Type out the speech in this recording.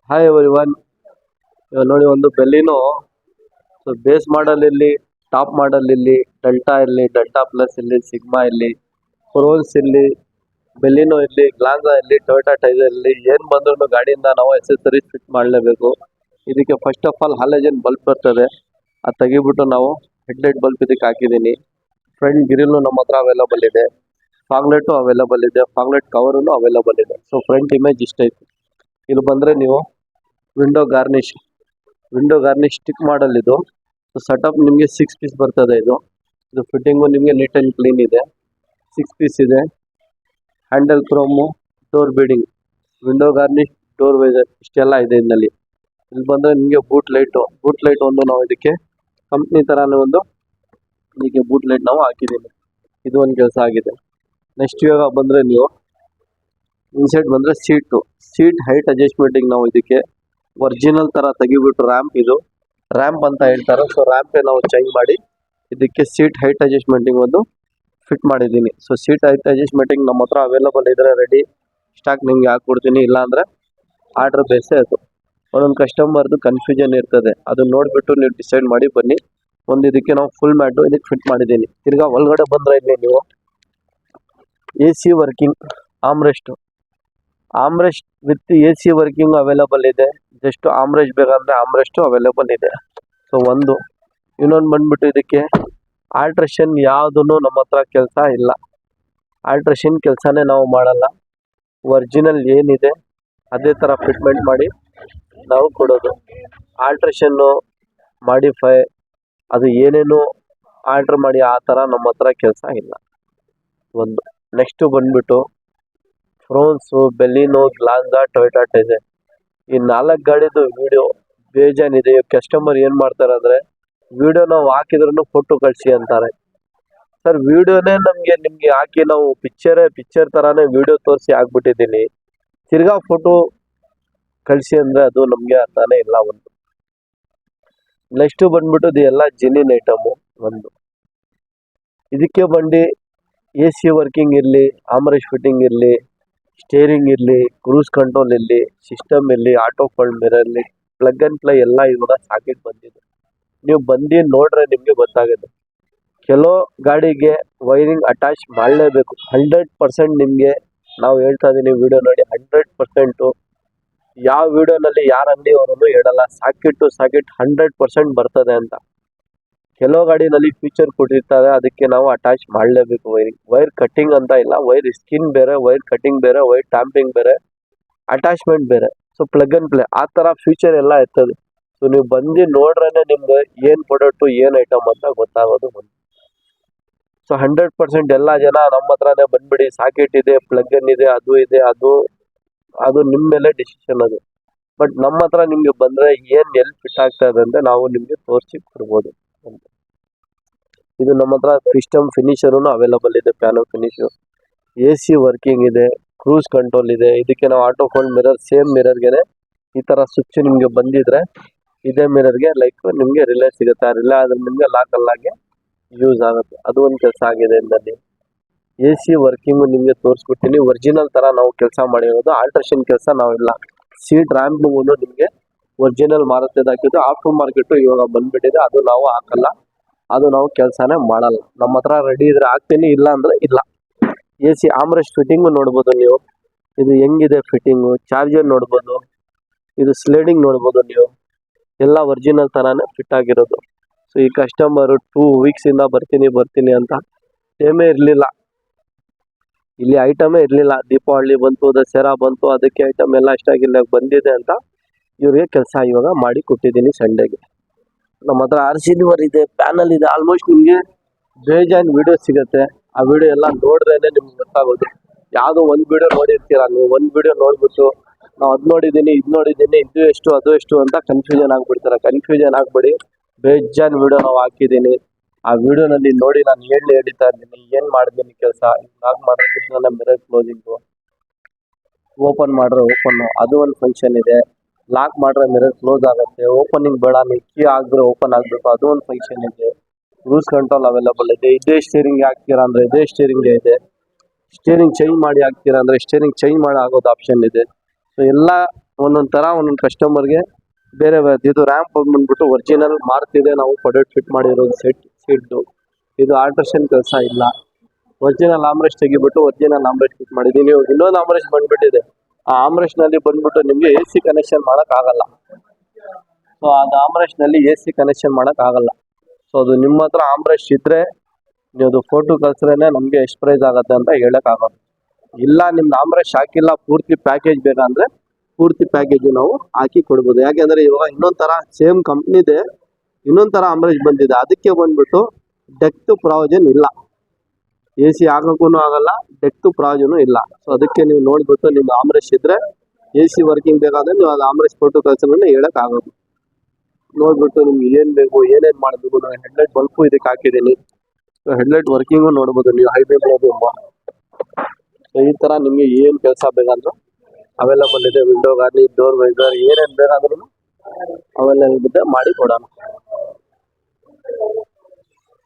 Hi everyone. ಇವಾಗ ನೋಡಿ ಒಂದು ಬೆಲ್ಲಿನೋ. ಸೊ ಬೇಸ್ ಮಾಡಲ್ ಇರಲಿ, ಟಾಪ್ ಮಾಡಲ್ ಇರಲಿ, ಡೆಲ್ಟಾ ಇರಲಿ, ಡೆಲ್ಟಾ ಪ್ಲಸ್ ಇರಲಿ, ಸಿಗ್ಮಾ ಇರಲಿ, ರೋಲ್ಸ್ ಇರಲಿ, ಬೆಲ್ಲಿನೋ ಇರಲಿ, ಗ್ಲಾನ್ಸಾ ಇರಲಿ, ಟೊಯೋಟಾ ಟೈಸರ್ ಇರಲಿ, ಏನು ಬಂದ್ರೂ ಗಾಡಿಯಿಂದ ನಾವು ಎಸೆಸರೀಸ್ ಫಿಟ್ ಮಾಡಲೇಬೇಕು. ಇದಕ್ಕೆ ಫಸ್ಟ್ ಆಫ್ ಆಲ್ ಹಾಲಜನ್ ಬಲ್ಬ್ ಬರ್ತದೆ, ಅದು ತೆಗಿಬಿಟ್ಟು ನಾವು ಹೆಡ್ಲೈಟ್ ಬಲ್ಬ್ ಇದಕ್ಕೆ ಹಾಕಿದ್ದೀನಿ. ಫ್ರಂಟ್ ಗ್ರಿಲ್ಲು ನಮ್ಮ ಹತ್ರ ಅವೈಲಬಲ್ ಇದೆ, ಫಾಗ್ಲೈಟು ಅವೈಲಬಲ್ ಇದೆ, ಫಾಗ್ಲೈಟ್ ಕವರೂ ಅವೈಲಬಲ್ ಇದೆ. ಸೊ ಫ್ರಂಟ್ ಇಮೇಜ್ ಇಷ್ಟ ಐತಿ. ಇಲ್ಲಿ ಬಂದರೆ ನೀವು ವಿಂಡೋ ಗಾರ್ನಿಶ್ ಸ್ಟಿಕ್ ಮಾಡಲ್ ಇದು. ಸೆಟಪ್ ನಿಮಗೆ 6 ಪೀಸ್ ಬರ್ತದೆ. ಇದು ಫಿಟ್ಟಿಂಗು ನಿಮಗೆ ನೀಟ್ ಆ್ಯಂಡ್ ಕ್ಲೀನ್ ಇದೆ. 6 ಪೀಸ್ ಇದೆ. Handle chrome, door beading, window garnish, door visor ಇಷ್ಟೆಲ್ಲ ಇದೆ ಇದರಲ್ಲಿ. ಇಲ್ಲಿ ಬಂದರೆ ನಿಮಗೆ ಬೂಟ್ ಲೈಟ್ ಒಂದು ನಾವು ಇದಕ್ಕೆ ಕಂಪ್ನಿ ಥರನೇ ಒಂದು ಇದಕ್ಕೆ ಬೂಟ್ ಲೈಟ್ ನಾವು ಹಾಕಿದ್ದೀನಿ. ಇದು ಒಂದು ಕೆಲಸ ಆಗಿದೆ. ನೆಕ್ಸ್ಟ್ ಇವಾಗ ಬಂದರೆ ನೀವು ಇನ್ಸೈಡ್ ಬಂದರೆ ಸೀಟ್ ಹೈಟ್ ಅಡ್ಜಸ್ಟ್ಮೆಂಟಿಗೆ ನಾವು ಇದಕ್ಕೆ ಒರಿಜಿನಲ್ ಥರ ತೆಗಿಬಿಟ್ಟು ರ್ಯಾಂಪ್ ಅಂತ ಹೇಳ್ತಾರೆ. ಸೊ ರ್ಯಾಂಪೇ ನಾವು ಚೇಂಜ್ ಮಾಡಿ ಇದಕ್ಕೆ ಸೀಟ್ ಹೈಟ್ ಅಡ್ಜಸ್ಟ್ಮೆಂಟಿಗೆ ಒಂದು ಫಿಟ್ ಮಾಡಿದ್ದೀನಿ. ಸೊ ಸೀಟ್ ಹೈಟ್ ಅಡ್ಜಸ್ಟ್ಮೆಂಟಿಗೆ ನಮ್ಮ ಹತ್ರ ಅವೈಲಬಲ್ ಇದ್ದರೆ ರೆಡಿ ಸ್ಟಾಕ್ ನಿಮಗೆ ಹಾಕ್ಕೊಡ್ತೀನಿ. ಇಲ್ಲಾಂದರೆ ಆರ್ಡ್ರ್ ಬೇಸೇ ಅದು. ಒಂದೊಂದು ಕಸ್ಟಮರ್ದು ಕನ್ಫ್ಯೂಷನ್ ಇರ್ತದೆ, ಅದನ್ನ ನೋಡಿಬಿಟ್ಟು ನೀವು ಡಿಸೈಡ್ ಮಾಡಿ ಬನ್ನಿ. ಒಂದು ಇದಕ್ಕೆ ನಾವು ಫುಲ್ ಮ್ಯಾಟು ಇದಕ್ಕೆ ಫಿಟ್ ಮಾಡಿದ್ದೀನಿ. ತಿರ್ಗಾ ಒಳಗಡೆ ಬಂದರೆ ಇಲ್ಲಿ ನೀವು AC working armrest with AC working available ಇದೆ. ಜಸ್ಟ್ ಆಮ್ರೆಸ್ಟ್ ಬೇಕಂದರೆ ಆಮ್ರೆಸ್ಟು ಅವೈಲೇಬಲ್ ಇದೆ. ಸೊ ಇನ್ನೊಂದು ಬಂದ್ಬಿಟ್ಟು ಇದಕ್ಕೆ ಆಲ್ಟ್ರೇಷನ್ ಯಾವುದೂ ನಮ್ಮ ಹತ್ರ ಕೆಲಸ ಇಲ್ಲ. ಆಲ್ಟ್ರೇಷನ್ ಕೆಲಸನೇ ನಾವು ಮಾಡಲ್ಲ. ಒರಿಜಿನಲ್ ಏನಿದೆ ಅದೇ ಥರ ಫಿಟ್ಮೆಂಟ್ ಮಾಡಿ ನಾವು ಕೊಡೋದು. ಆಲ್ಟ್ರೇಷನ್ನು ಮಾಡಿಫೈ ಅದು ಏನೇನು ಆಲ್ಟ್ರ್ ಮಾಡಿ ಆ ಥರ ನಮ್ಮ ಹತ್ರ ಕೆಲಸ ಇಲ್ಲ. ನೆಕ್ಸ್ಟು ಬಂದ್ಬಿಟ್ಟು ಫ್ರೋನ್ಸು, ಬೆಲ್ಲಿನೋ, ಗ್ಲಾನ್ಸಾ, ಟೊಯೋಟಾ ಟೈಸರ್ ಈ 4 ಗಾಡಿದು ವಿಡಿಯೋ ಬೇಜಾನಿದೆ. ಕಸ್ಟಮರ್ ಏನು ಮಾಡ್ತಾರೆ ಅಂದರೆ ವಿಡಿಯೋ ನಾವು ಹಾಕಿದ್ರೂ ಫೋಟೋ ಕಳಿಸಿ ಅಂತಾರೆ. ಸರ್ ವಿಡಿಯೋನೇ ನಿಮಗೆ ಹಾಕಿ ನಾವು ಪಿಕ್ಚರ್ ಥರನೇ ವಿಡಿಯೋ ತೋರಿಸಿ ಹಾಕ್ಬಿಟ್ಟಿದ್ದೀನಿ. ತಿರ್ಗಾ ಫೋಟೋ ಕಳಿಸಿ ಅಂದರೆ ಅದು ನಮಗೆ ಅರ್ಥನೇ ಇಲ್ಲ. ನೆಕ್ಸ್ಟು ಬಂದ್ಬಿಟ್ಟು ಇದು ಎಲ್ಲ ಜೆನ್ಯೂನ್ ಐಟಮು. ಇದಕ್ಕೆ ಬಂದು AC ವರ್ಕಿಂಗ್ ಇರಲಿ, ಆಮ್ರೆಸ್ಟ್ ಫಿಟ್ಟಿಂಗ್ ಇರಲಿ, ಸ್ಟೇರಿಂಗ್ ಇರಲಿ, ಕ್ರೂಸ್ ಕಂಟ್ರೋಲ್ ಇರಲಿ, ಸಿಸ್ಟಮ್ ಇರಲಿ, ಆಟೋ ಫೋಲ್ಡ್ ಮಿರರ್ ಇರಲಿ, ಪ್ಲಗ್ ಆ್ಯಂಡ್ ಪ್ಲೇ ಎಲ್ಲ ಇವಾಗ ಸಾಕೆಟ್ ಬಂದಿದೆ. ನೀವು ಬಂದು ನೋಡ್ರೆ ನಿಮಗೆ ಗೊತ್ತಾಗುತ್ತೆ. ಕೆಲವು ಗಾಡಿಗೆ ವೈರಿಂಗ್ ಅಟ್ಯಾಚ್ ಮಾಡಲೇಬೇಕು. 100% ನಿಮಗೆ ನಾವು ಹೇಳ್ತಾ ಇದ್ದೀನಿ ವಿಡಿಯೋ ನೋಡಿ. 100% ಯಾವ ವಿಡಿಯೋನಲ್ಲಿ ಯಾರು ಅಂಗಡಿಯವರನ್ನು ಹೇಳಲ್ಲ ಸಾಕೆಟ್ 100% ಬರ್ತದೆ ಅಂತ. ಕೆಲವು ಗಾಡಿನಲ್ಲಿ ಫೀಚರ್ ಕೊಟ್ಟಿರ್ತಾರೆ, ಅದಕ್ಕೆ ನಾವು ಅಟ್ಯಾಚ್ ಮಾಡಲೇಬೇಕು ವೈರ್ ಕಟ್ಟಿಂಗ್ ಅಂತ ಇಲ್ಲ. ವೈರ್ ಸ್ಕಿನ್ ಬೇರೆ, ವೈರ್ ಕಟ್ಟಿಂಗ್ ಬೇರೆ, ವೈರ್ ಟ್ಯಾಂಪಿಂಗ್ ಬೇರೆ, ಅಟ್ಯಾಚ್ಮೆಂಟ್ ಬೇರೆ. ಸೊ ಪ್ಲಗ್ ಆ್ಯಂಡ್ ಪ್ಲೇ ಆ ಥರ ಫೀಚರ್ ಎಲ್ಲ ಇರ್ತದೆ. ಸೊ ನೀವು ಬಂದು ನೋಡ್ರೇ ನಿಮ್ಗೆ ಏನು ಪ್ರಾಡಕ್ಟು ಏನು ಐಟಮ್ ಅಂತ ಗೊತ್ತಾಗೋದು. ಸೊ 100% ಎಲ್ಲ ಜನ ನಮ್ಮ ಹತ್ರನೇ ಬಂದ್ಬಿಡಿ, ಸಾಕೆಟ್ ಇದೆ, ಪ್ಲಗ್ ಇನ್ ಇದೆ, ಅದು ಇದೆ, ಅದು ನಿಮ್ಮ ಮೇಲೆ ಡಿಸಿಷನ್ ಅದು. ಬಟ್ ನಮ್ಮ ಹತ್ರ ನಿಮಗೆ ಬಂದರೆ ಎಲ್ಲಿ ಫಿಟ್ ಆಗ್ತಾ ಇದೆ ಅಂತ ನಾವು ನಿಮಗೆ ತೋರಿಸಿ ಕೊಡ್ಬೋದು. ಇದು ನಮ್ಮ ಹತ್ರ ಸಿಸ್ಟಮ್ ಫಿನಿಷರೂ ಅವೈಲಬಲ್ ಇದೆ. ಪ್ಯಾನೋ ಫಿನಿಶು, AC ವರ್ಕಿಂಗ್ ಇದೆ, ಕ್ರೂಸ್ ಕಂಟ್ರೋಲ್ ಇದೆ. ಇದಕ್ಕೆ ನಾವು ಆಟೋ ಫೋಲ್ಡ್ ಮಿರರ್, ಸೇಮ್ ಮಿರರ್ಗೆ ಈ ಥರ ಸ್ವಿಚ್ ನಿಮಗೆ ಬಂದಿದ್ರೆ ಇದೇ ಮಿರರ್ಗೆ ನಿಮಗೆ ರಿಲೇ ಸಿಗುತ್ತೆ. ಆ ರಿಲೇ ಆದರೆ ನಿಮಗೆ ಲಾಕಲ್ಲಾಗೆ ಯೂಸ್ ಆಗುತ್ತೆ. ಅದು ಒಂದು ಕೆಲಸ ಆಗಿದೆ. ಇದರಲ್ಲಿ AC ವರ್ಕಿಂಗು ನಿಮಗೆ ತೋರಿಸ್ಬಿಡ್ತೀನಿ. ಒರಿಜಿನಲ್ ಥರ ನಾವು ಕೆಲಸ ಮಾಡಿರೋದು, ಆಲ್ಟ್ರೇಷನ್ ಕೆಲಸ ನಾವಿಲ್ಲ. ಸೀಟ್ ರ್ಯಾಂಪ್ಗೂ ನಿಮಗೆ ಒರಿಜಿನಲ್ ಮಾರುತಿದು ಹಾಕಿದ್ದು. ಆಫ್ಟರ್ ಮಾರ್ಕೆಟು ಇವಾಗ ಬಂದುಬಿಟ್ಟಿದೆ, ಅದು ನಾವು ಹಾಕಲ್ಲ, ಅದು ನಾವು ಕೆಲಸನೇ ಮಾಡಲ್ಲ. ನಮ್ಮ ಹತ್ರ ರೆಡಿ ಇದ್ರೆ ಹಾಕ್ತೀನಿ, ಇಲ್ಲ ಅಂದರೆ ಇಲ್ಲ. AC ಆಮ್ರೆಸ್ಟ್ ಫಿಟ್ಟಿಂಗು ನೋಡ್ಬೋದು ನೀವು. ಇದು ಹೆಂಗಿದೆ ಫಿಟ್ಟಿಂಗು, ಚಾರ್ಜರ್ ನೋಡ್ಬೋದು, ಇದು ಸ್ಲೈಡಿಂಗ್ ನೋಡ್ಬೋದು ನೀವು. ಎಲ್ಲ ಒರಿಜಿನಲ್ ಥರನೇ ಫಿಟ್ ಆಗಿರೋದು. ಸೊ ಈ ಕಸ್ಟಮರು 2 ವೀಕ್ಸಿಂದ ಬರ್ತೀನಿ ಅಂತ ಟೈಮೇ ಇರಲಿಲ್ಲ. ಇಲ್ಲಿ ಐಟಮೇ ಇರಲಿಲ್ಲ. ದೀಪಾವಳಿ ಬಂತು, ದಸರಾ ಬಂತು, ಅದಕ್ಕೆ ಐಟಮ್ ಎಲ್ಲ ಅಷ್ಟಾಗಿಲ್ಲ ಬಂದಿದೆ ಅಂತ ಇವ್ರಿಗೆ ಕೆಲಸ ಇವಾಗ ಮಾಡಿ ಕೊಟ್ಟಿದ್ದೀನಿ ಸಂಡೇಗೆ. ನಮ್ಮ ಹತ್ರ RC ಇದೆ, ಪ್ಯಾನಲ್ ಇದೆ. ಆಲ್ಮೋಸ್ಟ್ ನಿಮಗೆ ಬೇಜಾನ್ ವಿಡಿಯೋ ಸಿಗುತ್ತೆ. ಆ ವಿಡಿಯೋ ಎಲ್ಲ ನೋಡ್ರೇ ನಿಮ್ಗೆ ಗೊತ್ತಾಗೋದು. ಯಾವುದೋ ಒಂದು ವಿಡಿಯೋ ನೋಡಿರ್ತೀರ ನೀವು, ಒಂದು ವಿಡಿಯೋ ನೋಡ್ಬಿಟ್ಟು ನಾವು ಅದು ನೋಡಿದ್ದೀನಿ, ಇದು ನೋಡಿದ್ದೀನಿ, ಇದು ಎಷ್ಟು ಅದು ಎಷ್ಟು ಅಂತ ಕನ್ಫ್ಯೂಷನ್ ಆಗಿಬಿಡ್ತಾರೆ. ಕನ್ಫ್ಯೂಷನ್ ಆಗಬೇಡಿ, ಬೇಜಾನ್ ವಿಡಿಯೋ ನಾವು ಹಾಕಿದ್ದೀನಿ. ಆ ವಿಡಿಯೋನಲ್ಲಿ ನೋಡಿ ನಾನು ಹೇಳ್ತಾ ಇದ್ದೀನಿ ಏನು ಮಾಡಿದ್ದೀನಿ ಕೆಲಸ. ಲಾಕ್ ಮಾಡೋದಕ್ಕೆ ಮಿರರ್ ಕ್ಲೋಸಿಂಗು, ಓಪನ್ ಮಾಡ್ರೆ ಓಪನ್ನು, ಅದು ಒಂದು ಫಂಕ್ಷನ್ ಇದೆ. ಲಾಕ್ ಮಾಡ್ರೆ ಮಿರರ್ ಕ್ಲೋಸ್ ಆಗುತ್ತೆ. ಓಪನಿಂಗ್ ಬೇಡ, ನೀವು ಕೀ ಆಗಿದ್ರೆ ಓಪನ್ ಆಗಬೇಕು, ಅದು ಒಂದು ಫಂಕ್ಷನ್ ಇದೆ. ಕ್ರೂಸ್ ಕಂಟ್ರೋಲ್ ಅವೈಲಬಲ್ ಇದೆ. ಇದೇ ಸ್ಟೇರಿಂಗ್ ಹಾಕ್ತೀರಾ ಅಂದರೆ ಇದೇ ಸ್ಟೇರಿಂಗ್ ಇದೆ. ಸ್ಟೇರಿಂಗ್ ಚೇಂಜ್ ಮಾಡಿ ಹಾಕ್ತೀರಾ ಅಂದರೆ ಸ್ಟೇರಿಂಗ್ ಚೇಂಜ್ ಮಾಡಿ ಆಗೋದು ಆಪ್ಷನ್ ಇದೆ. ಸೊ ಎಲ್ಲ ಒಂದೊಂದು ಥರ ಒಂದೊಂದು ಕಸ್ಟಮರ್ಗೆ ಬೇರೆ ಇದು ರ್ಯಾಂಪ್ ಬಂದ್ಬಿಟ್ಟು ಒರಿಜಿನಲ್ ಮಾರ್ತಿದೆ ನಾವು ಪ್ರಾಡಕ್ಟ್ ಫಿಟ್ ಮಾಡಿರೋದು ಸೀಟ್ದು. ಇದು ಆಲ್ಟ್ರೇಷನ್ ಕೆಲಸ ಇಲ್ಲ. ಒರಿಜಿನಲ್ ಆಮ್ರೆಸ್ಟ್ ತೆಗಿಬಿಟ್ಟು ಒರಿಜಿನಲ್ ಆಮ್ರೆಸ್ಟ್ ಫಿಟ್ ಮಾಡಿದ್ದೀನಿ. ಇನ್ನೊಂದು ಆಮ್ರೆಸ್ಟ್ ಬಂದ್ಬಿಟ್ಟಿದೆ. ಆ ಆಮ್ರೆಸ್ಟ್ ನಲ್ಲಿ ಬಂದ್ಬಿಟ್ಟು ನಿಮಗೆ AC ಕನೆಕ್ಷನ್ ಮಾಡಕ್ ಆಗಲ್ಲ. ಸೊ ಅದು ಆಮ್ರೆಸ್ಟ್ ನಲ್ಲಿ AC ಕನೆಕ್ಷನ್ ಮಾಡಕ್ ಆಗಲ್ಲ. ಸೊ ಅದು ನಿಮ್ಮ ಹತ್ರ ಆಮ್ರೆಸ್ಟ್ ಇದ್ರೆ ನೀವು ಅದು ಫೋಟೋ ಕಳ್ಸ್ರೇನೆ ನಮ್ಗೆ ಎಷ್ಟು ಪ್ರೈಸ್ ಆಗತ್ತೆ ಅಂತ ಹೇಳಕ್ ಆಗೋದು. ಇಲ್ಲ ನಿಮ್ದು ಆಮ್ರೆಸ್ಟ್ ಹಾಕಿಲ್ಲ ಪೂರ್ತಿ ಪ್ಯಾಕೇಜ್ ಬೇಕಂದ್ರೆ ಪೂರ್ತಿ ಪ್ಯಾಕೇಜ್ ನಾವು ಹಾಕಿ ಕೊಡ್ಬೋದು. ಯಾಕೆಂದ್ರೆ ಇವಾಗ ಇನ್ನೊಂದ್ ತರ ಸೇಮ್ ಕಂಪ್ನಿದೆ ಇನ್ನೊಂದ್ ತರ ಆಮ್ರೆಸ್ಟ್ ಬಂದಿದೆ. ಅದಕ್ಕೆ ಬಂದ್ಬಿಟ್ಟು ಡೆಕ್ತ್ ಪ್ರಾವಿಜನ್ ಇಲ್ಲ. AC ಹಾಕಕ್ಕೂ ಆಗಲ್ಲ, ಡೆಕ್ತ್ ಪ್ರಾವಿಜನ್ ಇಲ್ಲ. ಸೊ ಅದಕ್ಕೆ ನೀವು ನೋಡ್ಬಿಟ್ಟು ನಿಮ್ಮ ಆಮ್ರೆಸ್ಟ್ ಇದ್ರೆ AC ವರ್ಕಿಂಗ್ ಬೇಕಾದ್ರೆ ನೀವು ಅದು ಆಮ್ರೆಸ್ಟ್ ಫೋಟೋ ಕಳ್ಸೋದನ್ನ ಹೇಳಕ್ ಆಗೋದು. ನೋಡ್ಬಿಟ್ಟು ನಿಮ್ಗೆ ಏನ್ ಬೇಕು ಏನೇನ್ ಮಾಡಬೇಕು. ನಾನು ಹೆಡ್ಲೈಟ್ ಬಲ್ಪು ಇದಕ್ಕೆ ಹಾಕಿದ್ದೀನಿ. ಹೆಡ್ಲೈಟ್ ವರ್ಕಿಂಗು ನೋಡ್ಬೋದು ನೀವು ಹೈವೇ ಮಾಡೋದು. ಸೊ ಈ ತರ ನಿಮ್ಗೆ ಏನ್ ಕೆಲಸ ಬೇಕಂದ್ರೂ ಅವೈಲಬಲ್ ಇದೆ. ವಿಂಡೋ ಗಾರ್ನಿ, ಡೋರ್ ವೈಸರ್ ಏನೇನ್ ಬೇಕಾದ್ರೂ ಅವೈಲಬಲ್ ಇದೆ, ಮಾಡಿ ಕೊಡೋಣ.